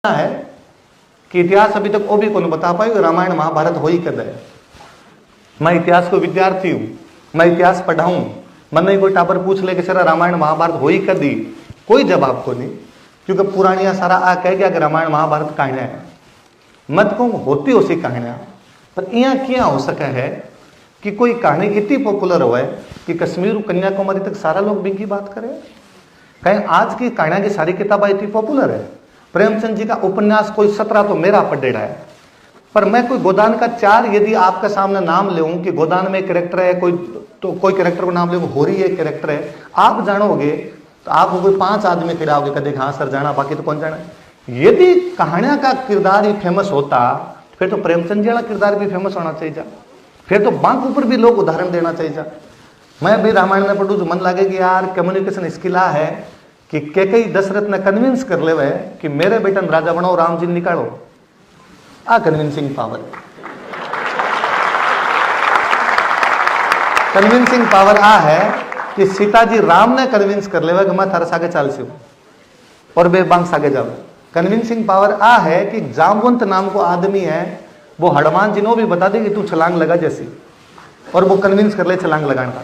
है कि इतिहास अभी तक वो भी कौन बता पाए रामायण महाभारत हो ही कद है। मैं इतिहास को विद्यार्थी हूं, मैं इतिहास पढ़ाऊं, मन कोई टाबर पूछ ले कि सर रामायण महाभारत हो ही कदी, कोई जवाब को नहीं, क्योंकि पुरानिया सारा आ कह गया कि रामायण महाभारत कहानियां है। मत कहूं होती उसी कहानियां, पर यहाँ क्या हो सका है कि कोई कहानी इतनी पॉपुलर हो कि कश्मीर कन्याकुमारी तक सारा लोग बिंकी बात करे। कहीं आज की कहानियां की सारी किताबें इतनी पॉपुलर है। प्रेमचंद जी का उपन्यास कोई 17 तो मेरा पढ़ेड़ा है, पर मैं कोई गोदान का 4 यदि आपके सामने नाम लेऊं कि गोदान में एक कैरेक्टर है, कोई कैरेक्टर को नाम लेऊं, होरी एक कैरेक्टर है, आप जानोगे तो आप कोई 5 आदमी खड़ा होगे कदे हाँ सर जाना, बाकी तो कौन जाना। यदि कहानियां का किरदार ही फेमस होता फिर तो प्रेमचंद जी वाला किरदार भी फेमस होना चाहिए, फिर तो बांक ऊपर भी लोग उदाहरण देना चाहिए। मैं भी रामायण में पढ़ू तो मन लगे कि यार कम्युनिकेशन स्किल है कि कई दशरथ ने कन्विंस कर ले कि मेरे बेटा राजा बनाओ, राम जी निकालो। आ कन्विंसिंग पावर, कन्विंसिंग पावर आ है कि सीता जी राम ने कन्विंस कर ले कि मैं थारे सागे चाल सी और बे बांग सागे जाओ। कन्विंसिंग पावर आ है कि जामवंत नाम को आदमी है, वो हनुमान जी ने भी बता दे कि तू छलांग लगा जैसी, और वो कन्विंस कर ले छलांग लगाने का।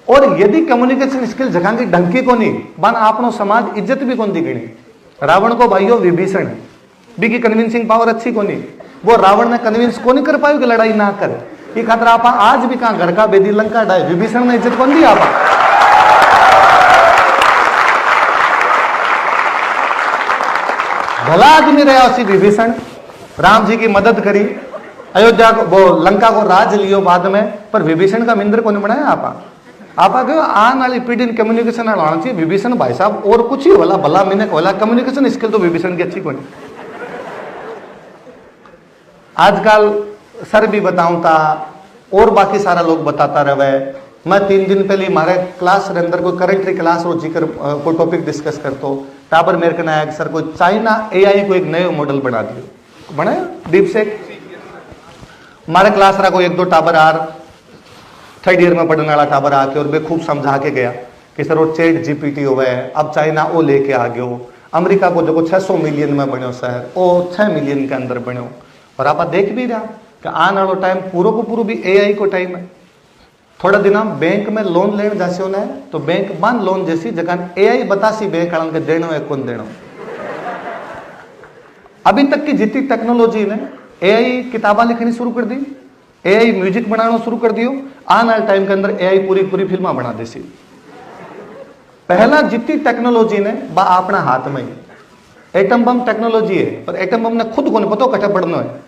और यदि कम्युनिकेशन स्किल जगह की ढंकी को नहीं बन आपनो समाज इज्जत भी कौन दी गणी। रावण को भाइयों विभीषण भी की कन्विंसिंग पावर अच्छी को नहीं, वो रावण ने कन्विंस को नहीं कर पायो कि लड़ाई ना कर। ये खातर आप आज भी कहां घर का बेदी लंका डाए, विभीषण ने इज्जत कौन दी आप। भला आदमी रहा उसी विभीषण, राम जी की मदद करी, अयोध्या को वो लंका को राज लियो बाद में, पर विभीषण का मिंद्र को नहीं बनाया आप कहो आने वाली पीढ़ी कम्युनिकेशन आना चाहिए। विभीषण भाई साहब और कुछ ही होला भला मिनक होला, कम्युनिकेशन स्किल तो विभीषण की अच्छी कोई। आजकल सर भी बताऊं था और बाकी सारा लोग बताता रहे। मैं 3 दिन पहले हमारे क्लास के अंदर कोई करेंटरी क्लास और जिक्र कोई टॉपिक डिस्कस करतो, टाबर मेरे को आया सर कोई चाइना एआई को एक नए मॉडल बना दियो, बनाया डीप सेक। हमारे क्लास रहा कोई 1-2 टाबर आर 3rd ईयर में पढ़ने वाला टाबर आके और वे खूब समझा के गया कि सर वो चैट जीपीटी हो गए, अब चाइना वो लेके आ गयो, अमेरिका को जो 600 मिलियन में बनो शहर वो 6 मिलियन के अंदर बनो। और आप देख भी रहा कि आने वाला टाइम पूरा को पूरा भी एआई को टाइम है। थोड़ा दिन हम बैंक में लोन लेने जासे होना है तो बैंक मान लोन जैसी जगह एआई बतासी बैंक वालों के देनो है कौन देनो। अभी तक की जितनी टेक्नोलॉजी ने एआई किताबें लिखनी शुरू कर दी, एआई म्यूजिक बनाना शुरू कर दियो, आने वाले टाइम के अंदर एआई पूरी फिल्मा बना देसी। पहला जितनी टेक्नोलॉजी ने बा अपना हाथ में एटम बम टेक्नोलॉजी है, पर एटम बम ने खुद को नहीं पता कट्ठा पढ़ना है।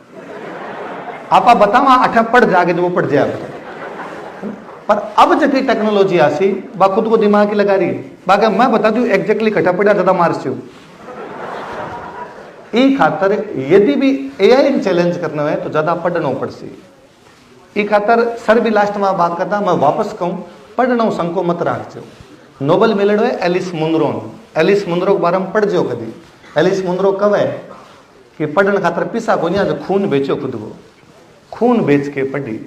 आप बताओ अठा पढ़ जाके जो वो पढ़ जाए। पर अब जितनी टेक्नोलॉजी आसी बा खुद को दिमाग की लगा रही है, बाकी मैं बता दू एग्जैक्टली कट्ठा पढ़ा ज्यादा मार्स ई खातर यदि भी एआई चैलेंज करना है तो ज्यादा पढ़ना पड़सी। ई खातर सर भी लास्ट में बात करता मैं वापस कहूं पढ़ना संको मत राखो। नोबल मिलड़ो है एलिस मुनरो, एलिस मुनरो के बारे में पढ़ जो कभी। एलिस मुनरो कब है कि पढ़ने खातर पिसा को नहीं, जो खून बेचो खुद को, खून बेच के पढ़ी।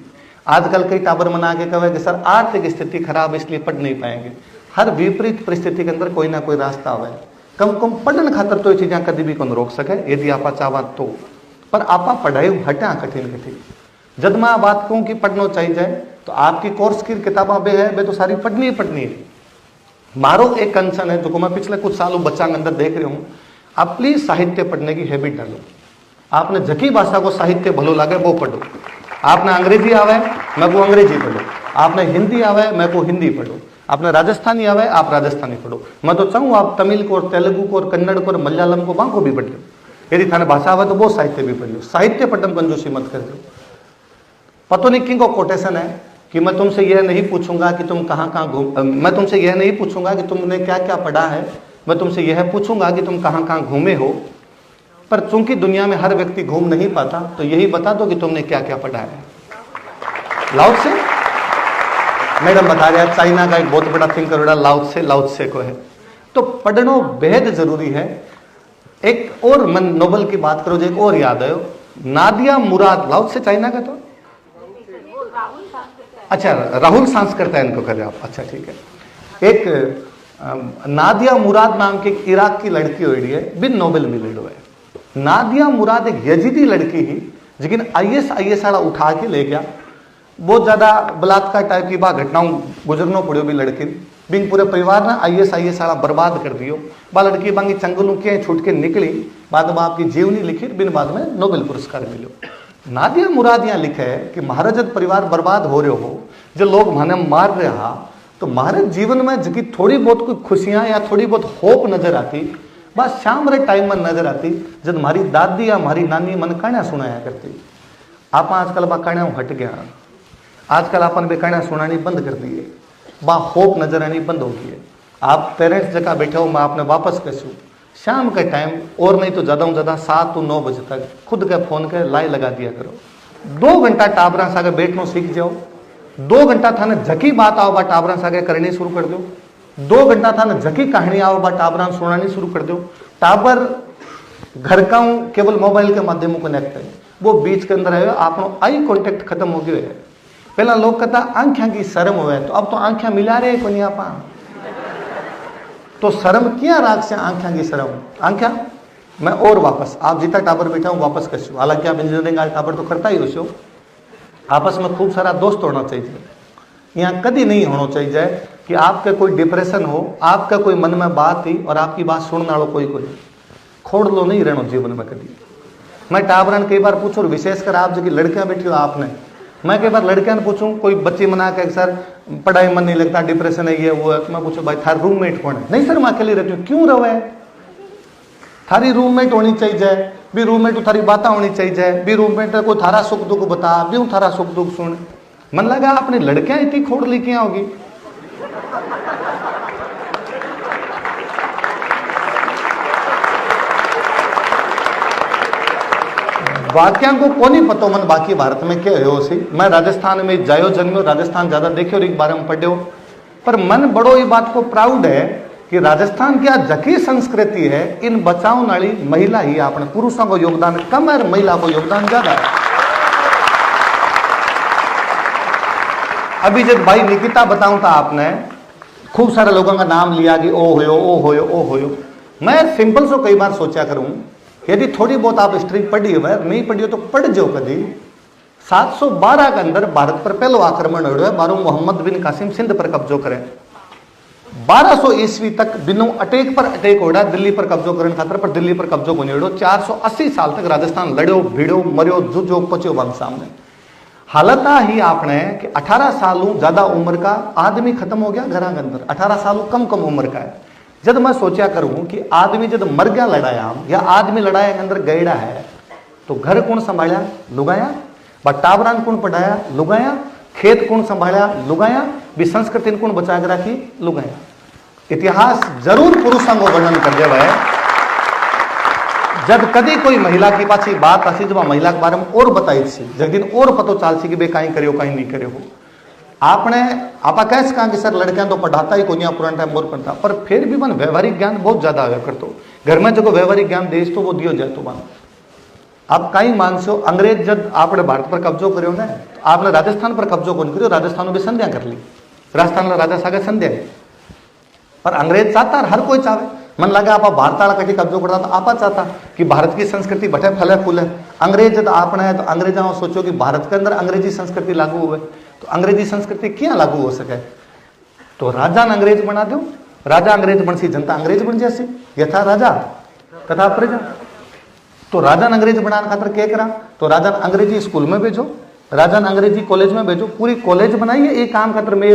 आजकल कई टाबर मना के कहे कि सर आर्थिक स्थिति खराब इसलिए पढ़ नहीं पाएंगे। हर विपरीत परिस्थिति के अंदर कोई ना कोई रास्ता है। कम कम पढ़ने खातर तो ये चीजें कभी भी कौन रोक सके यदि आप चाहवा तो, पर आप पढ़ाई हटा कठिन। जब मैं बात कहूं कि पढ़ना चाहिए तो आपकी कोर्स की किताबें बे है वे तो सारी पढ़नी है। मारो एक कंसर्न है जो मैं पिछले कुछ सालों बच्चा के अंदर देख रही हूँ, आप प्लीज साहित्य पढ़ने की हैबिट डालो। आपने जकी भाषा को साहित्य भलो लगे वो पढ़ो। आपने अंग्रेजी आवे मैं को अंग्रेजी पढ़ो, आपने हिंदी आवे मैं को हिंदी पढ़ो, आपने राजस्थानी आवे आप राजस्थानी पढ़ो। मैं तो चाहूँ आप तमिल को और तेलुगु को और कन्नड़ को और मलयालम को बाको भी पढ़ लो। यदि थाने भाषा आवे तो वो साहित्य भी पढ़ लो। साहित्य पढ़ने कंजूसी मत कर दो। पतो नहीं किंग को कोटेशन है कि मैं तुमसे यह नहीं पूछूंगा कि तुम कहाँ घूम, मैं तुमसे यह नहीं पूछूंगा कि तुमने क्या क्या पढ़ा है, मैं तुमसे यह पूछूंगा कि तुम कहाँ घूमे हो। पर चूंकि दुनिया में हर व्यक्ति घूम नहीं पाता तो यही बता दो कि तुमने क्या क्या पढ़ा है। लाओ से मैडम बता रहे हैं चाइना का एक बहुत बड़ा थिंकर लाओ से को है। तो पढ़ना बेहद जरूरी है। एक और मन नोबल की बात करो जो एक और याद आयो, नादिया मुराद लाओ से चाइना का तो अच्छा राहुल सांस्कृत है इनको करे आप, अच्छा ठीक है। एक नादिया मुराद नाम की इराक की लड़की हुई है, बिन नोबेल मिले है। नादिया मुराद एक यजीदी लड़की ही, लेकिन IS वाला उठा के ले गया। बहुत ज्यादा बलात्कार टाइप की बात घटनाओं गुजरना पड़ो भी लड़की बिन पूरे परिवार ने IS वाला बर्बाद कर दियो। बा लड़की बांगी चंगलों के छूट के निकली, बाद में आपकी जीवनी लिखी, बिन बाद में नोबेल पुरस्कार मिलो। नादिया मुराद यहाँ लिखा है कि महाराज जब परिवार बर्बाद हो रहे हो, जो लोग माने मार रहा, तो महाराज जीवन में जबकि थोड़ी बहुत कोई खुशियां या थोड़ी बहुत होप नजर आती, बस शाम रे टाइम में नजर आती, जब हमारी दादी या हमारी नानी मन कहानियां सुनाया करती। आप आजकल बा कहानियां हट गया, आजकल अपन भी कहानियां सुनानी बंद कर दी है, बा होप नजर आनी बंद हो गई है। आप पेरेंट्स जगह बैठे हो, मैं आपने वापस कहूँ शाम के टाइम और नहीं तो ज्यादा से ज्यादा 7 to 9 बजे तक खुद के फोन के लाई लगा दिया करो। 2 घंटा टाबरा सागे बैठना सीख जाओ, 2 घंटा थाने झकी बात आओ बा टाबरा सागे करनी शुरू कर दो, 2 घंटा थाने झकी कहानी आओ बा टाबरा सुनानी शुरू कर दो। टाबर घर का केवल मोबाइल के माध्यम कनेक्ट है, वो बीच के अंदर है, आप आई कॉन्टेक्ट खत्म हो गया है। पहला लोग कहता आंखिया की शर्म हो, तो अब तो आंखिया मिला रहे को नहीं आपा, तो शर्म क्या राग से आंखिया की शर्म आंखिया। मैं और वापस आप जितना टाबर बैठा हूं वापस कशू, हालांकि आप इंजीनियरिंग टाबर तो करता ही हो, आपस में खूब सारा दोस्त होना चाहिए। यहाँ कभी नहीं होना चाहिए कि आपके कोई डिप्रेशन हो, आपका कोई मन में बात ही और आपकी बात सुनने वालों कोई खोड़ लो नहीं रहना जीवन में कभी। मैं टाबरन कई बार पूछूं, विशेषकर आप जो लड़कियां बैठी हो आपने, मैं कई बार लड़कियां ने पूछूं, कोई बच्ची मना के सर पढ़ाई मन नहीं लगता, डिप्रेशन है, ये वो है, तो मैं पूछूं भाई थार रूममेट कौन है? नहीं सर मैं अकेली रहती हूँ। क्यों रहे? थारी रूममेट होनी चाहिए, भी रूममेट थारी बातें होनी चाहिए, भी रूममेट को थारा सुख दुख बता, भी थारा सुख दुख सुन। मन लगा अपनी लड़कियां इतनी खोड़ लिखी होगी। वाक्या को कोनी पतो मन बाकी भारत में क्या हो सी। मैं राजस्थान में जायो जन्मियो, राजस्थान ज्यादा देखियो और एक बारे में पढ़ियो, पर मन बड़ो ये बात को प्राउड है कि राजस्थान की जकी संस्कृति है, इन बचाव नाली महिला ही अपने पुरुषों को योगदान कम है, महिला को योगदान ज्यादा है। अभी जब भाई निकिता बताऊं था आपने, खूब सारे लोगों का नाम लिया कि ओ होयो ओ होयो ओ होयो। मैं सिंपल सो कई बार सोचा करूं, यदि थोड़ी बहुत आप हिस्ट्री पढ़ी हो, नहीं पढ़ी हो तो पढ़ जाओ कभी। 712 के अंदर भारत पर पहलो आक्रमण हो है, बारो मोहम्मद बिन कासिम सिंध पर कब्जो करें। 1200 ईस्वी तक बिनो अटैक पर अटैक हो रहा दिल्ली पर कब्जो करने खातर, पर दिल्ली पर कब्जो को नहीं हो। 480 साल तक राजस्थान लड़ो भिड़ो मरियो जुजो पचो बंद सामने। हालत ही आपने कि 18 साल ज्यादा उम्र का आदमी खत्म हो गया घर के अंदर, 18 साल कम उम्र का है। जब मैं सोचा करूं कि आदमी जब मर गया लड़ाया या आदमी लड़ाया के अंदर गैड़ा है, तो घर कौन संभाला? लुगाया। टाबरान कौन पढ़ाया? लुगाया। खेत कौन संभाला? लुगाया। भी संस्कृति कौन बचा के रखी? लुगाया। इतिहास जरूर पुरुषों को वर्णन कर देवा है। जब कभी कोई महिला की पास बात आसी, जब महिला के बारे में और बताई थी, जब दिन और पतो चाल सी कि बे कहीं करियो कहीं नहीं करियो। आपने आपा कैसे कहा कि सर लड़कियां तो पढ़ाता ही कोई पुराना टाइम और पढ़ता, पर फिर भी मन व्यवहारिक ज्ञान बहुत ज्यादा आया कर। तो घर में जो व्यवहारिक ज्ञान देश तो वो दियो जाए तो मन आप कहीं मानसो। अंग्रेज जब आपने भारत पर कब्जो करो ना, तो आपने राजस्थान पर कब्जो कौन करो? राजस्थान में भी संध्या कर ली, राजस्थान राजा सागे संध्या। पर अंग्रेज चाहता, हर कोई चाहे, मन लगा आप भारत वाला कटी कब्जो करता, तो आपा चाहता कि भारत की संस्कृति बटे फले फूले। अंग्रेज जब आपने है तो अंग्रेजा सोचो कि भारत के अंदर अंग्रेजी संस्कृति लागू हुए, तो अंग्रेजी संस्कृति क्या लागू हो सके? तो राजा ने अंग्रेज बना दो, राजा अंग्रेज बन सी, जनता अंग्रेज बन जासी। यथा राजा तथा प्रजा। तो राजा ने अंग्रेज बनाने खातर क्या करा? तो राजा ने अंग्रेजी स्कूल में भेजो, राजा ने अंग्रेजी कॉलेज में भेजो, पूरी कॉलेज बनाई है एक काम खातर में।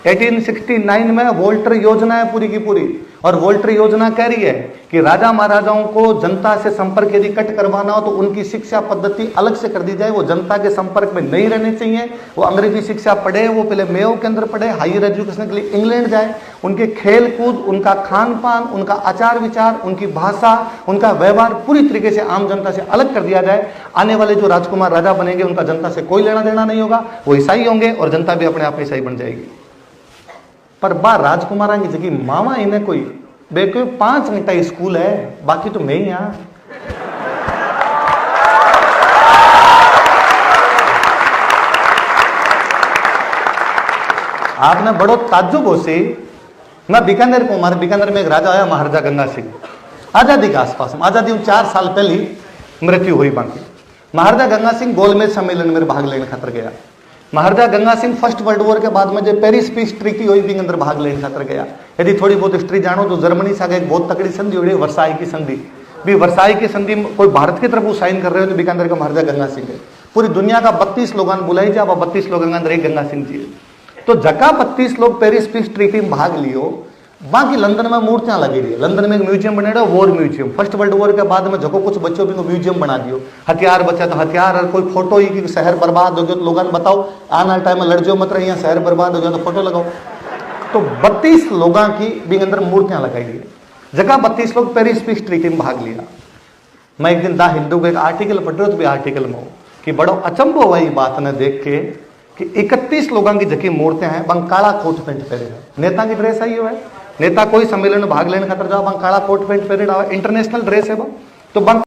1869 में वोल्टर योजना है पूरी की पूरी, और वोल्टर योजना कह रही है कि राजा महाराजाओं को जनता से संपर्क यदि कट करवाना हो तो उनकी शिक्षा पद्धति अलग से कर दी जाए, वो जनता के संपर्क में नहीं रहने चाहिए, वो अंग्रेजी शिक्षा पढ़े, वो पहले मेयो के अंदर पढ़े, हायर एजुकेशन के लिए इंग्लैंड जाए, उनके खेल कूद, उनका खान पान, उनका आचार विचार, उनकी भाषा, उनका व्यवहार पूरी तरीके से आम जनता से अलग कर दिया जाए। आने वाले जो राजकुमार राजा बनेंगे उनका जनता से कोई लेना देना नहीं होगा, वो ईसाई होंगे और जनता भी अपने आप ईसाई बन जाएगी। पर बा राजकुमारा की जगह मामा इन्हें कोई बेको 5 घंटा स्कूल है, बाकी तो मैं ही यहां। आपने बड़ो ताज्जुब हो सी। मैं बीकानेर को, हमारे बीकानेर में एक राजा आया महाराजा गंगा सिंह। आज़ादी के आसपास में, आज़ादी 4 साल पहले मृत्यु हुई बाकी। महाराजा गंगा सिंह गोलमेज सम्मेलन में भाग लेने खातर गया। Maharaja Ganga Singh first world war के बाद में जो पेरिस पीस ट्रीटी हुई भी अंदर भाग लेने खातर गया। यदि थोड़ी बहुत हिस्ट्री जानो तो जर्मनी से आगे एक बहुत तकड़ी संधि हुई, वर्साई की संधि। भी वर्साई की संधि में कोई भारत की तरफ वो साइन कर रहे हो तो बीकानेर का महाराजा गंगा सिंह है। पूरी दुनिया का 32 लोग बुलाई जाए, 32 लोगों के अंदर एक गंगा सिंह जी है। तो जका 32 लोग पेरिस पीस ट्रीटी में भाग लियो, बाकी लंदन में मूर्तियां लगी रही है। लंदन में एक म्यूजियम बने रहा, war museum. First world war के बाद में जको कुछ बच्चों भी म्यूजियम बना दियो, हथियार बचा तो हथियार, और कोई फोटो ही कि शहर बर्बाद हो गया तो लोगों ने बताओ आना टाइम में लड़ जाओ मत रही, शहर बर्बाद हो गया तो फोटो लगाओ। तो 32 लोगों की भी अंदर मूर्तियां लगाई गई, जगह 32 लोग पेरिस पीस ट्रीटी में भाग लिया। मैं एक दिन दा हिंदू का एक आर्टिकल पढ़ रहा तो भी आर्टिकल में हो कि बड़ो अचंभो हुआ ये बात ने देख के कि 31 लोगों की जकी मूर्तियां हैं बंग काला कोट पैंट पहरे है। नेता की ड्रेस आई हुआ है, नेता कोई सम्मेलन में भाग लेने खातर जाओ बंग काला कोट पैंट पहरे, इंटरनेशनल ड्रेस है वो तो बंग